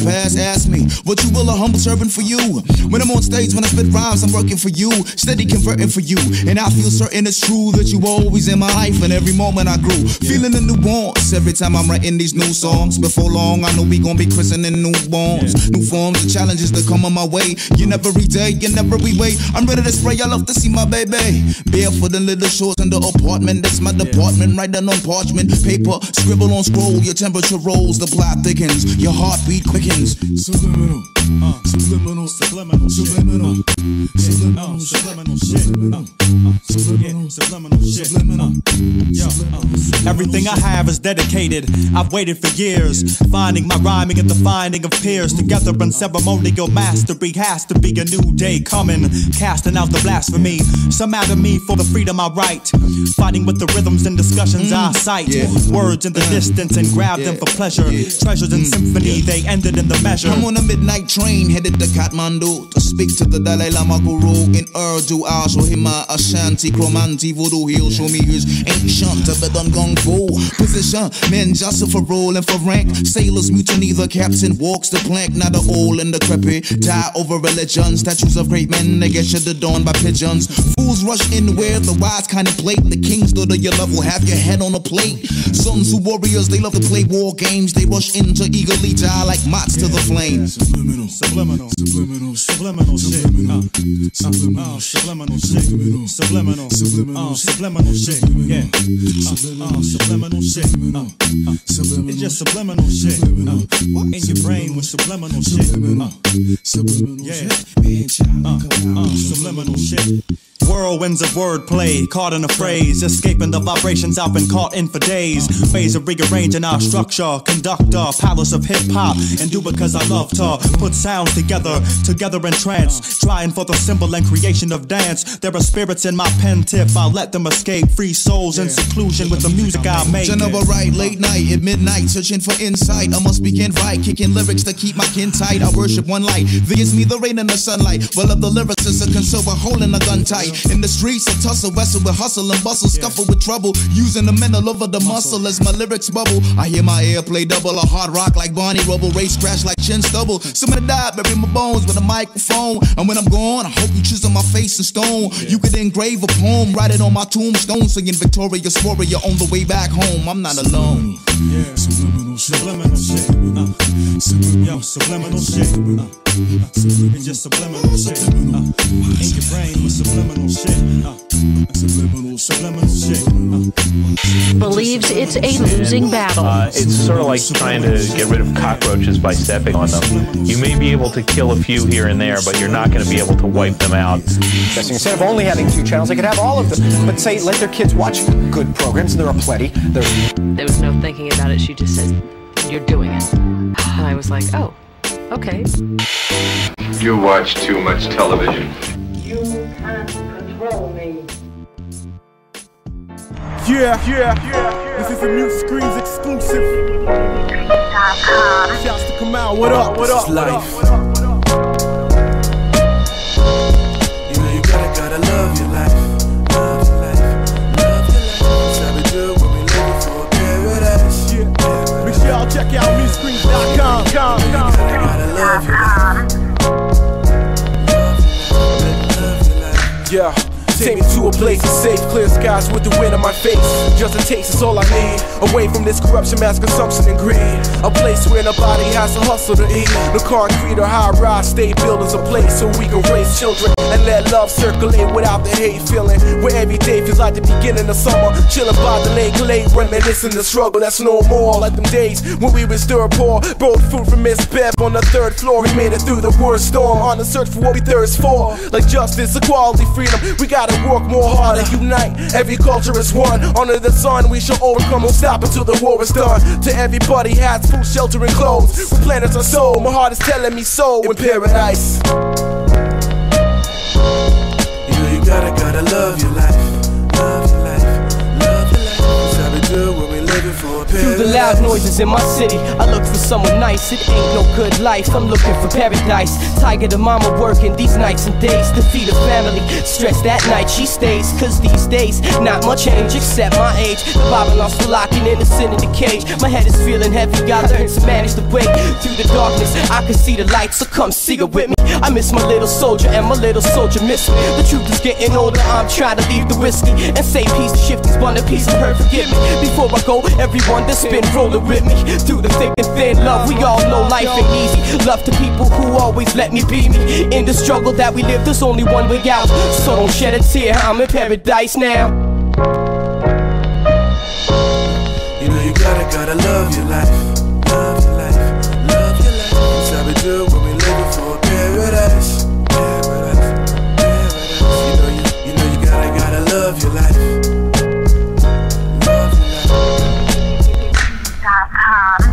past, ask me what you will, a humble servant for you. When I'm on stage, when I spit rhymes, I'm working for you, steady converting for you. And I feel certain it's true that you always in my life, and every moment I grew, feeling the nuance every time I'm writing these new songs. Before long, I know we gon' be christening newborns, new forms and challenges that come on my way. In every day, in every way, I'm ready to spray. I love to see my baby barefoot in little shorts in the apartment. That's my department, right down on parchment paper, scribble on scroll. Your temperature rolls, the plot thickens, your heartbeat quickens. Subliminal, subliminal, subliminal, subliminal, subliminal, subliminal, subliminal, subliminal. Everything I have is dedicated. I've waited for years, finding my rhyming and the finding of peers. Together in ceremonial mastery has to be a new day coming, casting out the blasphemy. Some out of me for the freedom I write, fighting with the rhythms and discussions I cite. Words in the distance and grab them for pleasure. Treasures in symphony, they ended in the measure. I'm on a midnight train headed to Kathmandu to speak to the Dalai Lama Guru in Urdu. I'll show him my Ashanti, Chromanti, Voodoo. He'll show me his ancient Tibetan Kung Fu position. Men jostle for role and for rank. Sailors mutiny, the captain walks the plank. Not the old and decrepit, die over religion. Statues of great men, they get shut adorned by pigeons. Fools rush in where the wise kind of plate. The kings stood to your level, have your head on a plate. Sons who warriors, they love to play war games. They rush in to eagerly die like moths to the flames. Subliminal, subliminal, subliminal, subliminal shit. Subliminal, subliminal shit. Subliminal, subliminal shit. Yeah. Subliminal shit. It's just subliminal shit. In your brain with subliminal shit. Yeah. Subliminal shit. Whirlwinds of wordplay, caught in a phrase, escaping the vibrations I've been caught in for days. Ways of rearranging our structure, conductor, palace of hip-hop, and do because I love to put sounds together in trance, trying for the symbol and creation of dance. There are spirits in my pen tip, I'll let them escape, free souls in seclusion with the music I make. General right, late night, at midnight, searching for insight. I must begin right, kicking lyrics to keep my kin tight. I worship one light, there's me the rain and the sunlight. Well, of the lyricists are concerned with holding a gun tight. In the streets, I tussle, wrestle with hustle and bustle, scuffle with trouble, using the mental over the muscle as my lyrics bubble. I hear my airplay double, a hard rock like Barney Rubble, race crash like chin stubble. Somebody died, bury my bones with a microphone, and when I'm gone, I hope you chisel my face in stone. You could engrave a poem, write it on my tombstone, singing victorious warrior on the way back home. I'm not alone. Subliminal, subliminal shit. Yo, subliminal shit. It's just subliminal shit. In your brain with subliminal shit. Subliminal shit. Believes it's a losing battle. It's sort of like trying to get rid of cockroaches by stepping on them. You may be able to kill a few here and there, but you're not going to be able to wipe them out. Instead of only having 2 channels, they could have all of them. But say, let their kids watch good programs, and there are plenty. There was no thinking about it. She just said, "You're doing it." And I was like, "Oh, okay." You watch too much television. You can't control me. Yeah. This is a Mute Screens exclusive. Shouts to Kamau. What up? What up? Life. You know you gotta love your life. Love your life. Love your life. That's how we do when we live for a paradise. Yeah. Make sure y'all check out MuteScreens.com. You gotta love your life. Love your life. Yeah. Take me to a place of safe, clear skies with the wind on my face. Just a taste is all I need. Away from this corruption, mass consumption and greed. A place where nobody has to hustle to eat. The concrete or high-rise state buildings a place so we can raise children and let love circulate without the hate feeling. Where every day feels like the beginning of summer. Chilling by the lake, reminiscing the struggle that's no more. Like them days when we were still poor. Brought food from Miss Bev on the 3rd floor. We made it through the worst storm on the search for what we thirst for. Like justice, equality, freedom. We gotta work more hard and unite. Every culture is one. Under the sun, we shall overcome. Won't stop until the war is done. To everybody has food, shelter, and clothes. We planets our soul. My heart is telling me so. In paradise. You know you gotta love your life. Love your life. Love your life. That's how we do when we living for a paradise. To the loud noises in my city. I look for someone nice, it ain't no good life. I'm looking for paradise. Tiger the mama working these nights and days to feed a family. Stressed that night she stays, cause these days not much change except my age. The Babylon's still locking innocent in the cage. My head is feeling heavy, gotta learn to manage the weight. Through the darkness I can see the light, so come see it with me. I miss my little soldier and my little soldier miss me. The truth is getting older, I'm trying to leave the whiskey and say peace to shifties, one a piece of her, forgive me. Before I go, everyone that's been rolling with me through the thick and thin, love, we all know life ain't easy. Love to people who always let me be me. In the struggle that we live, there's only one way out, so don't shed a tear, I'm in paradise now. You know you gotta love your life. Love your life, love your life. That's how we do when we living for paradise. Paradise, paradise. You know you gotta love your life. Love your life.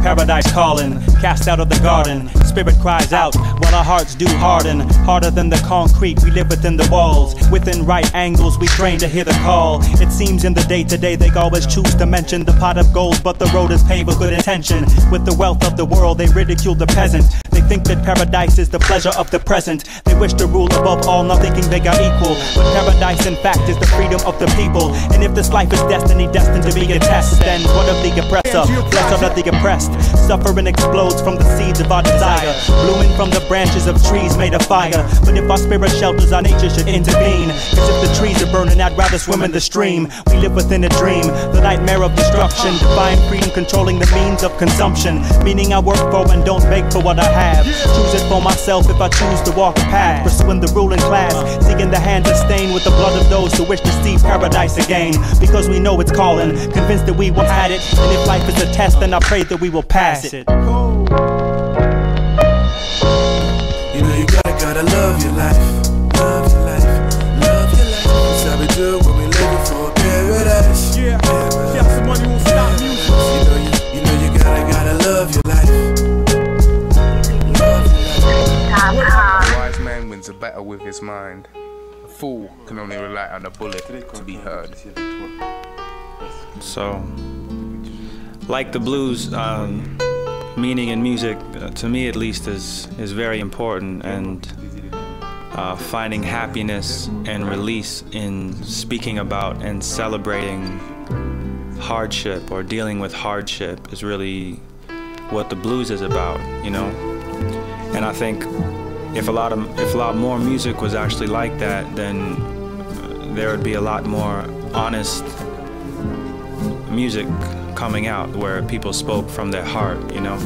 Paradise calling, cast out of the garden. Spirit cries out while our hearts do harden. Harder than the concrete, we live within the walls. Within right angles, we train to hear the call. It seems in the day-to-day they always choose to mention the pot of gold, but the road is paved with good intention. With the wealth of the world, they ridicule the peasant. They think that paradise is the pleasure of the present. They wish to rule above all, not thinking they are equal. But paradise in fact is the freedom of the people. And if this life is destiny, destined to be a test, then what of the oppressor? Blessed are the oppressed. Suffering explodes from the seeds of our desire, blooming from the branches of trees made of fire. But if our spirit shelters, our nature should intervene. Cause if the trees are burning, I'd rather swim in the stream. We live within a dream, the nightmare of destruction. Divine freedom controlling the means of consumption. Meaning I work for and don't beg for what I have. Choose it for myself if I choose to walk a path. Pursuing the ruling class, seeking the hand to stain with the blood of those who wish to see paradise again. Because we know it's calling, convinced that we once had it. And if life is a test, then I pray that we will pass it. You know you gotta love your life. Love your life, love your life. That's how we do when we living for paradise. Yeah, yeah, some money won't stop music. You know you gotta love your life. Love your life. A wise man wins a battle with his mind. A fool can only rely on a bullet to be heard. So, like the blues, meaning in music, to me at least, is very important, and finding happiness and release in speaking about and celebrating hardship or dealing with hardship is really what the blues is about, you know. And I think if a lot more music was actually like that, then there would be a lot more honest music coming out where people spoke from their heart, you know.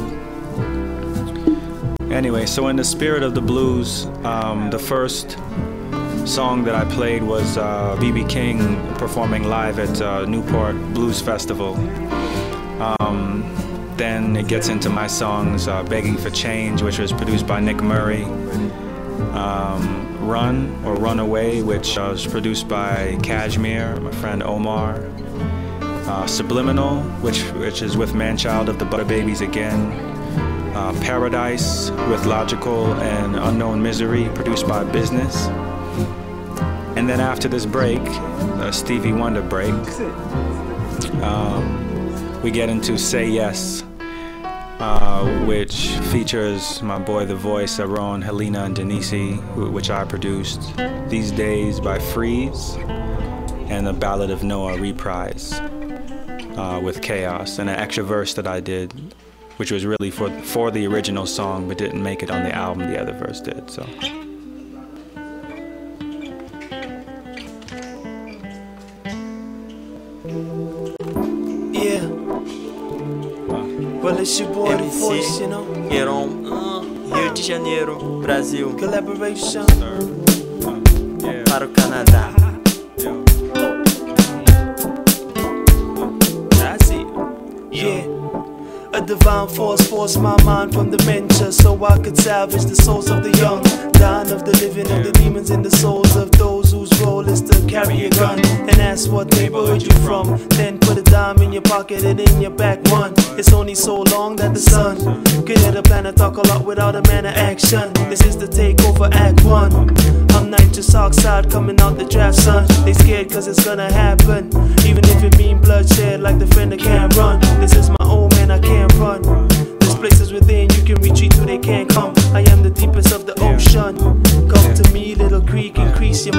Anyway, so in the spirit of the blues, the first song that I played was B.B. King performing live at Newport Blues Festival. Then it gets into my songs, Begging for Change, which was produced by Nick Murray, Run or Run Away, which was produced by Kashmir, my friend Omar, Subliminal, which is with Manchild of the Butter Babies again, Paradise with Logical and Unknown Misery, produced by Business. And then after this break, Stevie Wonder break, we get into Say Yes, which features my boy The Voice, Aaron, Helena, and Denise, which I produced, These Days by Freeze, and the Ballad of Noah reprise with Chaos, and an extra verse that I did, which was really for the original song, but didn't make it on the album. The other verse did, so. Yeah. Well, it's your boy, The Voice, you know. Rio de Janeiro, Brasil. Collaboration. Para o Canadá. Yeah. A divine force forced my mind from dementia, so I could salvage the souls of the young, dying of the living, and the demons in the souls of those those whose role is to carry a gun and ask what neighborhood you from. Then put a dime in your pocket and in your back one. It's only so long that the sun could hit a plan and talk a lot without a man of action. This is the takeover act 1. I'm nitrous oxide coming out the draft, son. They scared cause it's gonna happen, even if it mean bloodshed like the friend that can't run. This is my old man, I can't run. There's places within you can retreat to, they can't come. I am the deepest of the ocean. Come to me, little creek, increase your